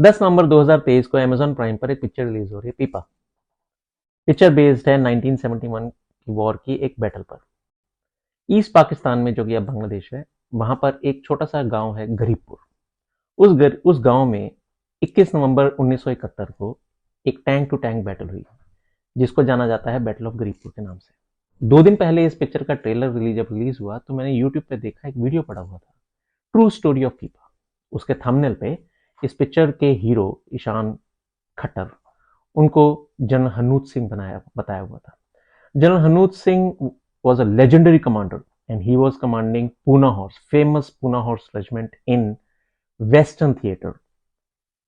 10 नवंबर 2023 को Amazon prime पर एक पिक्चर रिलीज हो रही है, पीपा। पिक्चर बेस्ड है 1971 की वॉर की एक बैटल पर। ईस्ट पाकिस्तान में, जो कि अब बांग्लादेश है, वहां पर एक छोटा सा गांव है गरीबपुर। उस गांव में 21 नवंबर 1971 को एक टैंक टू टैंक बैटल हुई, जिसको जाना जाता है बैटल ऑफ गरीबपुर के नाम से। 2 दिन पहले इस पिक्चर का ट्रेलर जब रिलीज हुआ तो मैंने यूट्यूब पे देखा, एक वीडियो पड़ा हुआ था, ट्रू स्टोरी ऑफ पीपा। उसके थंबनेल पे इस पिक्चर के हीरो ईशान खट्टर, उनको जनरल हनूत सिंह बताया हुआ था। General Hanut Singh was a legendary commander and he was commanding Poona Horse, famous Poona Horse regiment in Western Theatre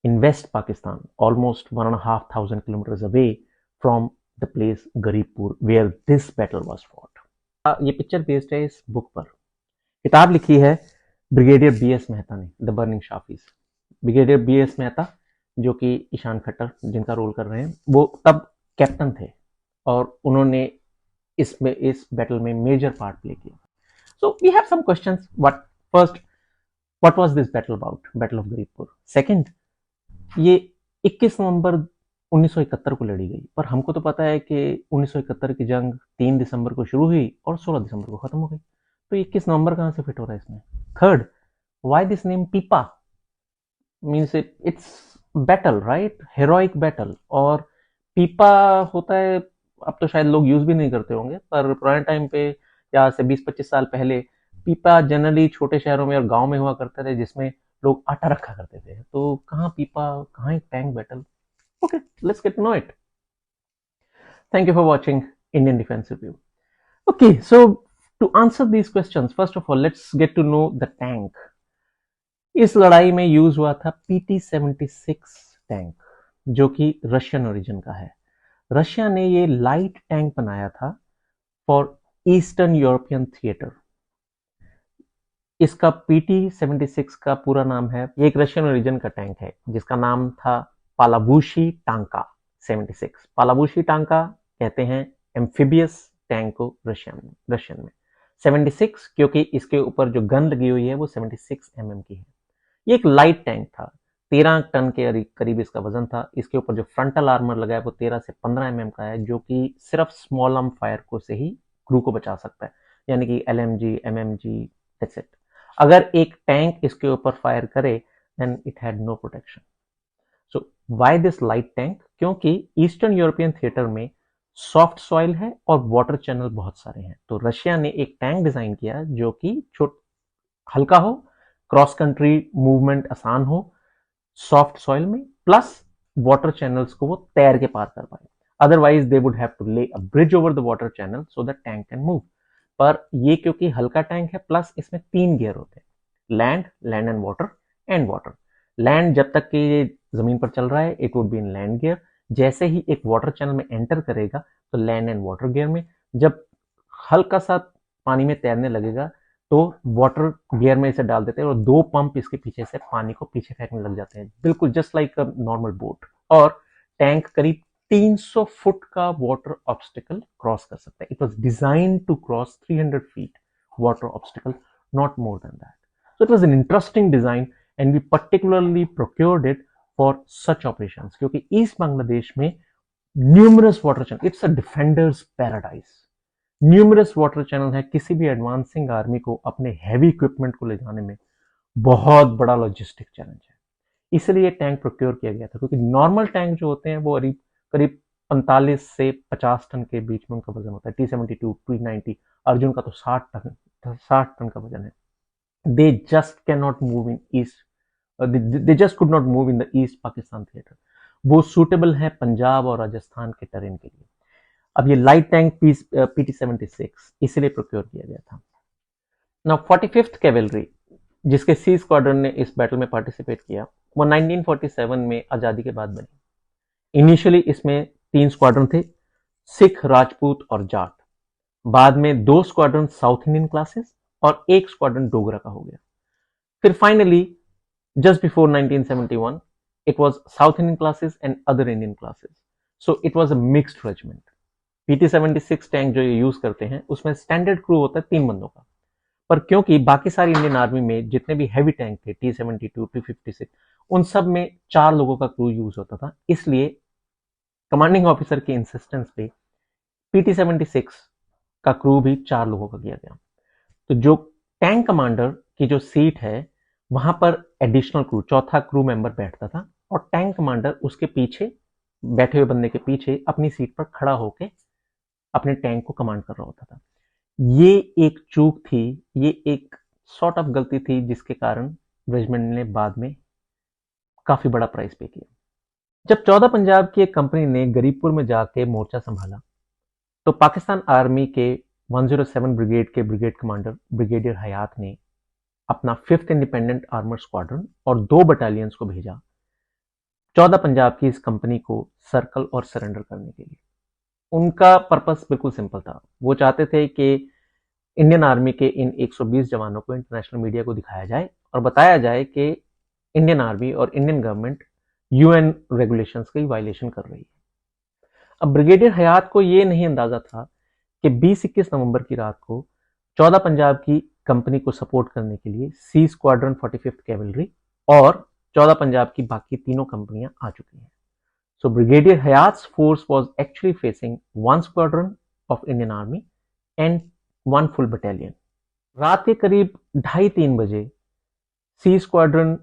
in West Pakistan, almost 1,500 kilometers away from the place Garibpur where this battle was fought. ये picture based है इस book पर। किताब लिखी है brigadier BS Mehta ने, the burning chaffees. Brigadier BS Mehta, जो कि ईशान खट्टर जिनका रोल कर रहे हैं, वो तब कैप्टन थे और उन्होंने इस बैटल में मेजर पार्ट प्ले किया। So we have some questions. What was this battle about? Battle of Garibpur. Second, ये 21 नवंबर 1971 को लड़ी गई, पर हमको तो पता है कि 1971 की जंग 3 दिसंबर को शुरू हुई और 16 दिसंबर को खत्म हो गई, तो 21 नवंबर कहां से फिट हो रहा है इसमें? थर्ड, व्हाई दिस नेम पीपा? Means it's battle, right? Heroic battle. और पीपा होता है, अब तो शायद लोग यूज भी नहीं करते होंगे, पर पुराने टाइम पे या से 20-25 साल पहले पीपा जनरली छोटे शहरों में और गांव में हुआ करते थे, जिसमें लोग आटा रखा करते थे। तो कहाँ पीपा, कहाँ एक tank battle? Okay, let's get know it. Thank you for watching Indian Defence Review. Okay, so to answer these questions, first of all let's get to know the tank. इस लड़ाई में यूज हुआ था PT-76 टैंक, जो कि Russian origin का है। Russia ने ये लाइट टैंक बनाया था फॉर ईस्टर्न यूरोपियन थिएटर। इसका PT-76 का पूरा नाम है, ये एक रशियन ओरिजिन का टैंक है जिसका नाम था पालाबूशी टांका 76। पालाबूशी टांका कहते हैं एम्फीबियस टैंक को रशियन में। 76 क्योंकि इसके ऊपर जो गन लगी हुई है वो 76 mm की है। ये एक लाइट टैंक था, 13 टन के करीब इसका वजन था। इसके ऊपर जो फ्रंटल आर्मर लगा है वो 13 से 15 mm का है, जो कि सिर्फ स्मॉल आर्म फायर को से ही क्रू को बचा सकता है, यानी कि LMG, MMG, दैट्स इट। अगर एक टैंक इसके ऊपर फायर करे then it had no protection. So why this light tank? क्योंकि ईस्टर्न यूरोपियन थिएटर में सॉफ्ट सॉइल है और वाटर चैनल बहुत सारे हैं, तो रशिया ने एक टैंक डिजाइन किया जो कि हल्का हो, क्रॉस कंट्री मूवमेंट आसान हो सॉफ्ट सॉइल में, प्लस वाटर चैनल्स को वो तैर के पार कर पाए। Otherwise they would have to lay a bridge over the water channel so that tank can move. पर ये क्योंकि हल्का टैंक है, प्लस इसमें 3 गियर होते हैं, लैंड एंड वाटर। लैंड जब तक कि ये जमीन पर चल रहा है it would be in land gear. जैसे ही एक वाटर चैनल में एंटर करेगा तो लैंड एंड वाटर गियर में। जब हल्का सा पानी में तैरने लगेगा तो वाटर गियर में इसे डाल देते हैं और 2 पंप इसके पीछे से पानी को पीछे फेंकने लग जाते हैं, बिल्कुल just like a normal boat. और टैंक करीब 300 फुट का वाटर ऑब्स्टिकल क्रॉस कर सकता है। It was design to cross 300 feet water obstacle, not more than that. So it was an interesting design and we particularly procured it for such operations, क्योंकि east Bangladesh में numerous water channel, it's a defender's paradise. Numerous water channel है, किसी भी advancing army को अपने heavy equipment को ले जाने में बहुत बड़ा लॉजिस्टिक चैलेंज है। इसलिए टैंक प्रोक्योर किया गया था, क्योंकि नॉर्मल टैंक जो होते हैं वो करीब 45 से 50 टन के बीच में उनका वजन होता है। T-72, T-90, अर्जुन का तो 60 टन का वजन है। They just can not move in east, they just could not move in the east Pakistan theatre. वो सूटेबल है पंजाब और राजस्थान के टेरेन के लिए। अब ये लाइट टैंक PT-76 इसलिए प्रोक्योर किया गया था। नाउ 45th कैवेलरी, जिसके C स्क्वाड्रन ने इस बैटल में पार्टिसिपेट किया, वो 1947 में आजादी के बाद बनी। इनिशियली इसमें 3 स्क्वाड्रन थे, सिख, राजपूत और जाट। बाद में 2 स्क्वाड्रन साउथ इंडियन क्लासेस और 1 स्क्वाड्रन डोगरा का हो गया। फिर finally just before 1971 it was south Indian classes and other Indian classes, so it was a mixed regiment. PT-76 tank जो ये यूज करते हैं उसमें स्टैंडर्ड क्रू होता है 3 बंदों का, पर क्योंकि बाकी सारी इंडियन आर्मी में जितने भी हैवी टैंक थे T-72, T-56, उन सब में 4 लोगों का क्रू यूज होता था, इसलिए कमांडिंग ऑफिसर की इंसिस्टेंस पे PT-76 का क्रू भी 4 लोगों का किया गया। तो जो टैंक कमांडर की जो सीट है वहां पर एडिशनल क्रू, चौथा क्रू मेंबर बैठता था और टैंक कमांडर उसके पीछे बैठे हुए बंदे के पीछे अपनी सीट पर खड़ा होकर अपने टैंक को कमांड कर रहा होता था। ये एक चूक थी, ये एक सॉर्ट ऑफ गलती थी जिसके कारण रेजिमेंट ने बाद में काफी बड़ा प्राइस पे किया। जब 14 पंजाब की एक कंपनी ने गरीबपुर में जाके मोर्चा संभाला तो पाकिस्तान आर्मी के 107 ब्रिगेड के ब्रिगेड कमांडर ब्रिगेडियर हयात ने अपना 5th इंडिपेंडेंट आर्मर स्क्वाड्रन और 2 बटालियंस को भेजा 14 पंजाब की इस कंपनी को सर्कल और सरेंडर करने के लिए। उनका पर्पस बिल्कुल सिंपल था, वो चाहते थे कि इंडियन आर्मी के इन 120 जवानों को इंटरनेशनल मीडिया को दिखाया जाए और बताया जाए कि इंडियन आर्मी और इंडियन गवर्नमेंट यूएन रेगुलेशंस की वायलेशन कर रही है। अब ब्रिगेडियर हयात को यह नहीं अंदाजा था कि 20-21 नवंबर की रात को 14 पंजाब की कंपनी को सपोर्ट करने के लिए सी स्क्वाड्रन 45th कैवलरी और 14 पंजाब की बाकी तीनों कंपनियां आ चुकी हैं। So Brigadier Hayat's force was actually facing 1 squadron of Indian Army and 1 full battalion. रात के करीब 2:30-3 बजे सी स्क्वाड्रन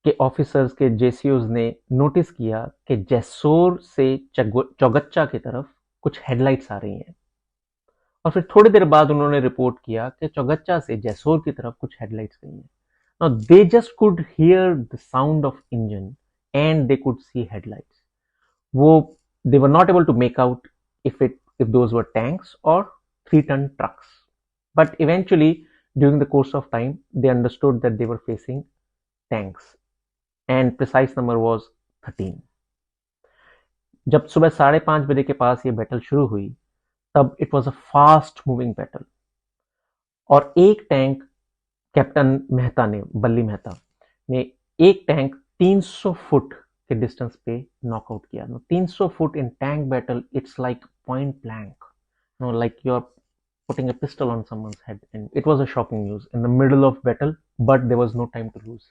के ऑफिसर्स के जेसीओज ने नोटिस किया कि जैसोर से चौगच्चा की तरफ कुछ हेडलाइट्स आ रही हैं और फिर थोड़ी देर बाद उन्होंने रिपोर्ट किया कि चौगच्चा से जैसोर की तरफ कुछ हेडलाइट्स गई हैं। Now they just could hear the sound of engine and they could see headlights. They were not able to make out if those were tanks or 3-ton trucks. But eventually, during the course of time, they understood that they were facing tanks, and precise number was 13. जब सुबह 5:30 बजे के पास ये battle शुरू हुई, तब it was a fast moving battle. और एक टैंक कैप्टन मेहता ने, बल्ली मेहता ने एक टैंक 300 फुट के डिस्टेंस पे नॉकआउट किया। 300 foot in tank battle, it's like point blank, like you are putting a pistol on someone's head, and it was a shocking news in the middle of battle, but there was no time to lose.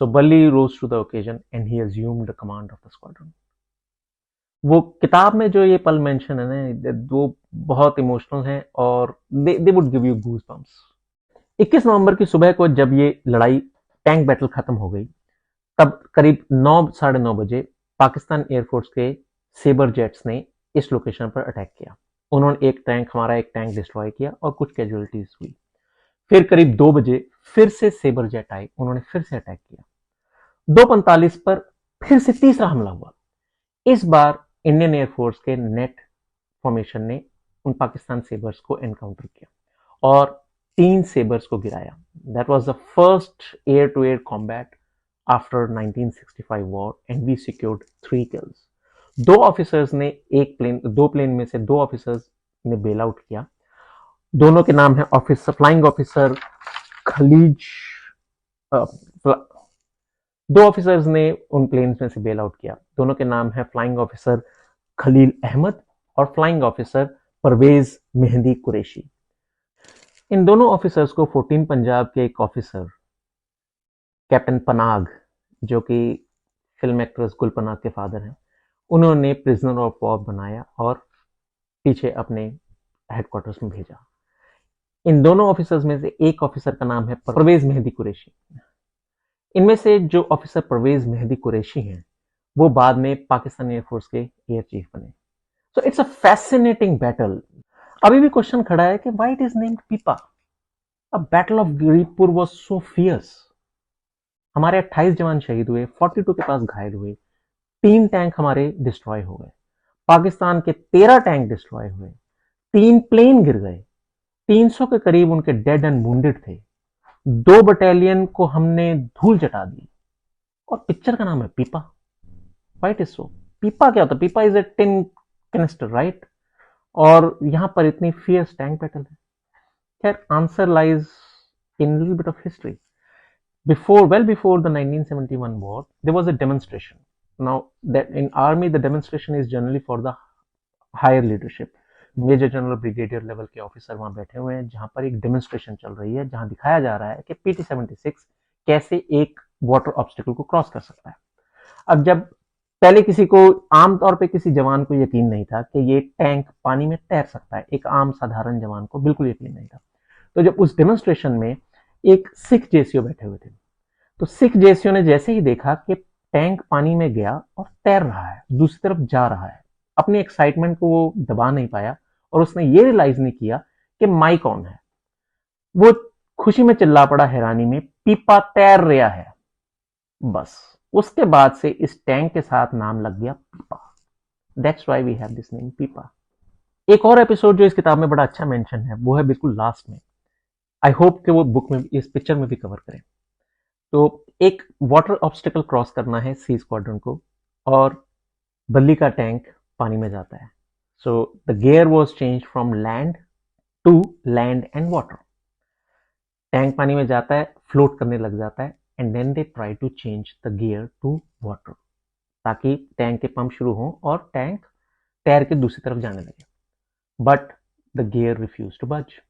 So Balli rose to the occasion and he assumed the command of the squadron. वो किताब में जो ये पल mention है ना, वो बहुत इमोशनल है और they would give you goosebumps. 21 नवंबर की सुबह को जब ये लड़ाई टैंक बैटल खत्म हो गई, तब करीब 9-9:30 बजे पाकिस्तान एयरफोर्स के सेबर जेट्स ने इस लोकेशन पर अटैक किया। उन्होंने हमारा एक टैंक डिस्ट्रॉय किया और कुछ कैजुअलिटीज हुई। फिर करीब 2 बजे फिर से सेबर जेट आए, उन्होंने फिर से अटैक किया। 2:45 पर फिर से तीसरा हमला हुआ। इस बार इंडियन एयरफोर्स के नेट फॉर्मेशन ने उन पाकिस्तान सेबर्स को एनकाउंटर किया और 3 सेबर्स को गिराया। That was the first air to air combat after 1965 war and we secured 3 kills. 2 officers ने 2 प्लेन में से 2 ऑफिसर्स ने बेल आउट किया। दोनों के नाम है फ्लाइंग ऑफिसर खलीज। 2 ऑफिसर्स ने उन प्लेन्स में से बेल आउट किया। दोनों के नाम है फ्लाइंग ऑफिसर खलील अहमद और फ्लाइंग ऑफिसर परवेज मेहंदी कुरैशी। इन दोनों ऑफिसर्स को 14 पंजाब के एक ऑफिसर कैप्टन पनाग, जो कि फिल्म एक्ट्रेस गुल पनाग के फादर हैं, उन्होंने प्रिजनर ऑफ वॉर बनाया और पीछे अपने हेडक्वार्टर्स में भेजा। इन दोनों ऑफिसर्स में से एक ऑफिसर का नाम है परवेज मेहंदी कुरैशी। इनमें से जो ऑफिसर परवेज मेहंदी कुरैशी हैं, वो बाद में पाकिस्तान एयरफोर्स के एयर चीफ बने। So it's a fascinating battle. अभी भी क्वेश्चन खड़ा है कि why it is named Pippa. A battle of Garibpur was so fierce. हमारे 28 जवान शहीद हुए, 42 के पास घायल हुए, 3 टैंक हमारे डिस्ट्रॉय हो गए, पाकिस्तान के 13 टैंक डिस्ट्रॉय हुए, 3 प्लेन गिर गए, 300 के करीब उनके डेड एंड वुंडेड थे, 2 बटालियन को हमने धूल चटा दी। और पिक्चर का नाम है पीपा। Why it is so? पीपा क्या होता है? पीपा is a tin canister, right? और यहां पर इतनी फियर्स टैंक बैटल है। खैर, answer lies in little bit of history. Well before the 1971 war, there was a demonstration. Now, that in army, the demonstration is generally for the higher leadership. Major general brigadier level के officer वहां बैठे हुए हैं, जहां पर एक demonstration चल रही है, जहां दिखाया जा रहा है कि PT-76 कैसे एक वाटर ऑब्स्टिकल को क्रॉस कर सकता है। अब जब पहले किसी को, आमतौर पे किसी जवान को यकीन नहीं था कि ये टैंक पानी में तैर सकता है, एक आम साधारण जवान को बिल्कुल यकीन नहीं था। तो जब उस डेमोन्स्ट्रेशन में एक सिख जेसीओ बैठे हुए थे, तो सिख जेसीओ ने जैसे ही देखा कि टैंक पानी में गया और तैर रहा है, दूसरी तरफ जा रहा है, अपनी एक्साइटमेंट को वो दबा नहीं पाया और उसने ये रियलाइज नहीं किया कि माई कौन है। वो खुशी में चिल्ला पड़ा, हैरानी में, पीपा तैर रहा है। बस उसके बाद से इस टैंक के साथ नाम लग गया Pippa. That's why we have this name Pippa. एक और एपिसोड जो इस किताब में बड़ा अच्छा मेंशन है वो है बिल्कुल लास्ट में। आई होप कि वो बुक में, इस पिक्चर में भी कवर करें। तो एक वाटर ऑब्स्टिकल क्रॉस करना है सी स्क्वाड्रन को, और बल्ली का टैंक पानी में जाता है। So the gear was change from land to land and water. टैंक पानी में जाता है, फ्लोट करने लग जाता है, and then they try to change the gear to water, ताकि टैंक के पंप शुरू हो और टैंक तैर के दूसरी तरफ जाने लगे। But the gear refuse to budge.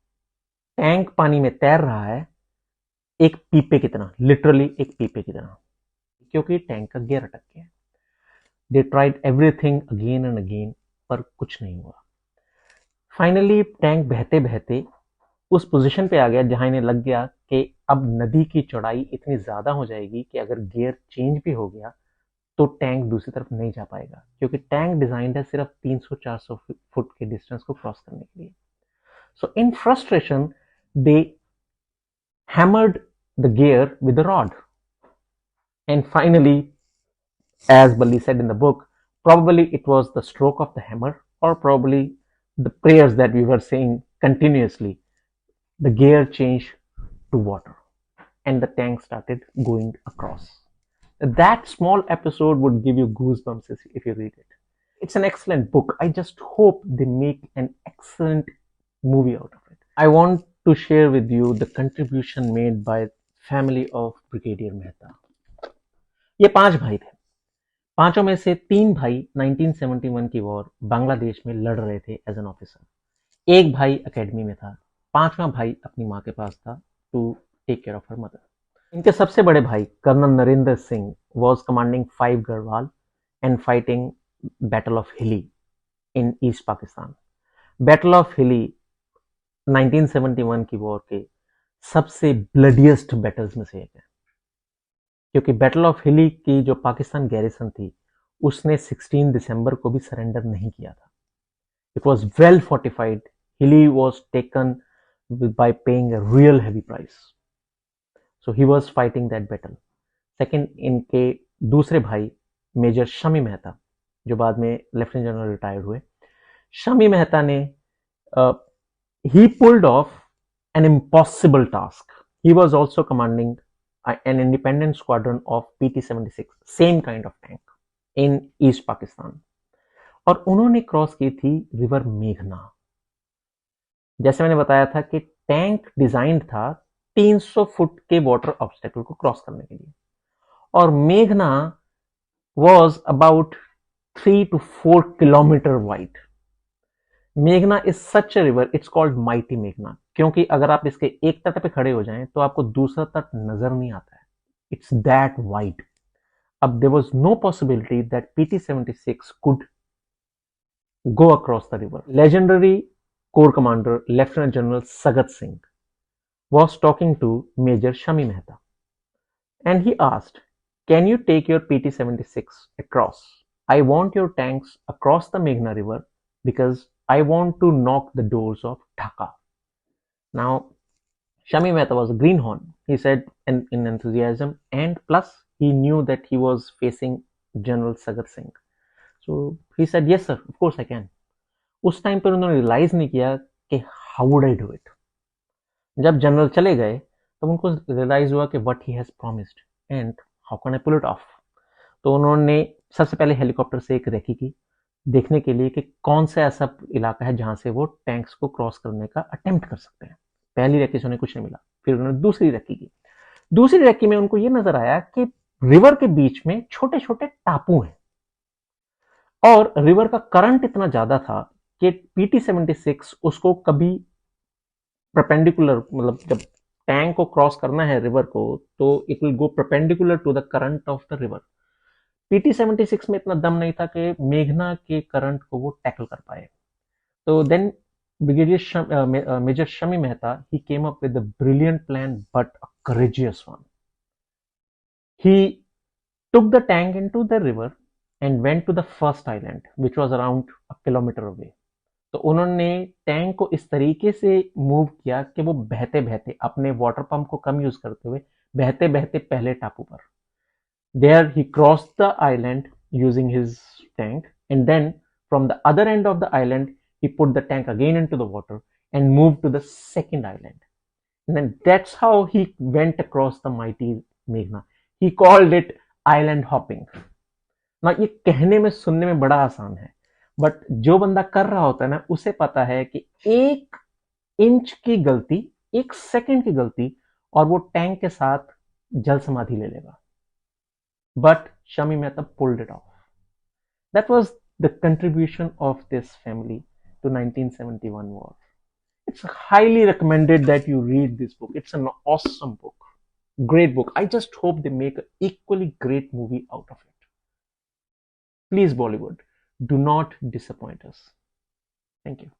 Tank पानी में तैर रहा है एक पीपे की तरह, लिटरली एक पीपे की तरह, क्योंकि टैंक का गियर अटक गया। They tried everything again and again, पर कुछ नहीं हुआ। फाइनली टैंक बहते बहते उस पोजीशन पे आ गया जहां इन्हें लग गया कि अब नदी की चौड़ाई इतनी ज्यादा हो जाएगी कि अगर गियर चेंज भी हो गया तो टैंक दूसरी तरफ नहीं जा पाएगा, क्योंकि टैंक डिजाइंड है सिर्फ 300-400 फुट के डिस्टेंस को क्रॉस करने के लिए। So in frustration they hammered the gear with the rod, and finally, as Balli said in the book, probably it was the stroke of the hammer, or probably the prayers that we were saying continuously. The gear changed to water and the tank started going across. That small episode would give you goosebumps if you read it. It's an excellent book. I just hope they make an excellent movie out of it. I want to share with you the contribution made by family of Brigadier Mehta. ये 5 भाई थे। पांचों में से 3 भाई 1971 की war Bangladesh में लड़ रहे थे एज एन ऑफिसर। एक भाई एकेडमी में था, 5वां भाई अपनी माँ के पास था to take care of her mother. इनके सबसे बड़े भाई colonel Narendra Singh was commanding 5 Garhwal and fighting battle of Hilli in east Pakistan. Battle of Hilli 1971 की वॉर के सबसे ब्लडिएस्ट बैटल्स में से एक है, क्योंकि बैटल ऑफ हिली की जो पाकिस्तान गैरिसन थी उसने 16 दिसंबर को भी सरेंडर नहीं किया था। It was well fortified. Hili was taken by paying a real heavy price, so he was fighting that battle. Second, इनके दूसरे भाई मेजर शमी मेहता, जो बाद में लेफ्टिनेंट जनरल रिटायर्ड हुए, शमी मेहता ने he pulled off an impossible task. He was also commanding an independent squadron of PT-76, same kind of tank in East Pakistan. और उन्होंने क्रॉस की थी रिवर मेघना। जैसे मैंने बताया था कि टैंक डिजाइन था 300 फुट के वाटर ऑब्स्टेकल को क्रॉस करने के लिए, और मेघना was about 3 to 4 kilometre wide. मेघना is such a river, it's called mighty मेघना, क्योंकि अगर आप इसके एक तट पे खड़े हो जाएं तो आपको दूसरा तट नजर नहीं आता है। It's that wide. अब there was no possibility that PT-76 could go across the river. Legendary corps commander lieutenant general Sagat Singh was talking to Major Shami Mehta, and he asked, "Can you take your PT-76 across? I want your tanks across the Meghna River because I want to knock the doors of Dhaka." Now, Shami Mehta was a greenhorn, he said in enthusiasm, and plus he knew that he was facing General Sagat Singh. So he said, "Yes sir, of course I can." उस time पर उन्होंने realise नहीं किया कि how would I do it. जब general चले गए तब उनको रियलाइज हुआ कि what he has promised and how can I pull it off. तो उन्होंने सबसे पहले हेलीकॉप्टर से एक रेकी की, देखने के लिए कि कौन सा ऐसा इलाका है जहां से वो टैंक्स को क्रॉस करने का अटेम्प्ट कर सकते हैं। पहली रेकी से उन्हें कुछ नहीं मिला, फिर उन्होंने दूसरी रेकी की। दूसरी रेकी में उनको ये नजर आया कि रिवर के बीच में छोटे छोटे टापू हैं, और रिवर का करंट इतना ज्यादा था कि PT-76 उसको कभी परपेंडिकुलर, मतलब जब टैंक को क्रॉस करना है रिवर को, तो it will go perpendicular to the current of the river. PT-76 में इतना दम नहीं था कि मेघना के करंट को वो टैकल कर पाए। तो then brigadier major Shami Mehta, he came up with a brilliant plan but a courageous one. He took the tank into the river and went to the first island, which was around a kilometer away. तो उन्होंने tank को इस तरीके से move किया कि वो बहते बहते, अपने वाटर पंप को कम यूज करते हुए बहते बहते पहले टापू पर, there he crossed the island using his tank, and then from the other end of the island he put the tank again into the water and moved to the second island. And then that's how he went across the mighty Meghna. He called it island hopping. ना ये कहने में सुनने में बड़ा आसान है, but जो बंदा कर रहा होता है ना, उसे पता है कि 1 इंच की गलती, 1 सेकंड की गलती, और वो टैंक के साथ जल समाधि ले लेगा। But Shami Mehta pulled it off. That was the contribution of this family to 1971 war. It's highly recommended that you read this book. It's an awesome book. Great book. I just hope they make an equally great movie out of it. Please, Bollywood, do not disappoint us. Thank you.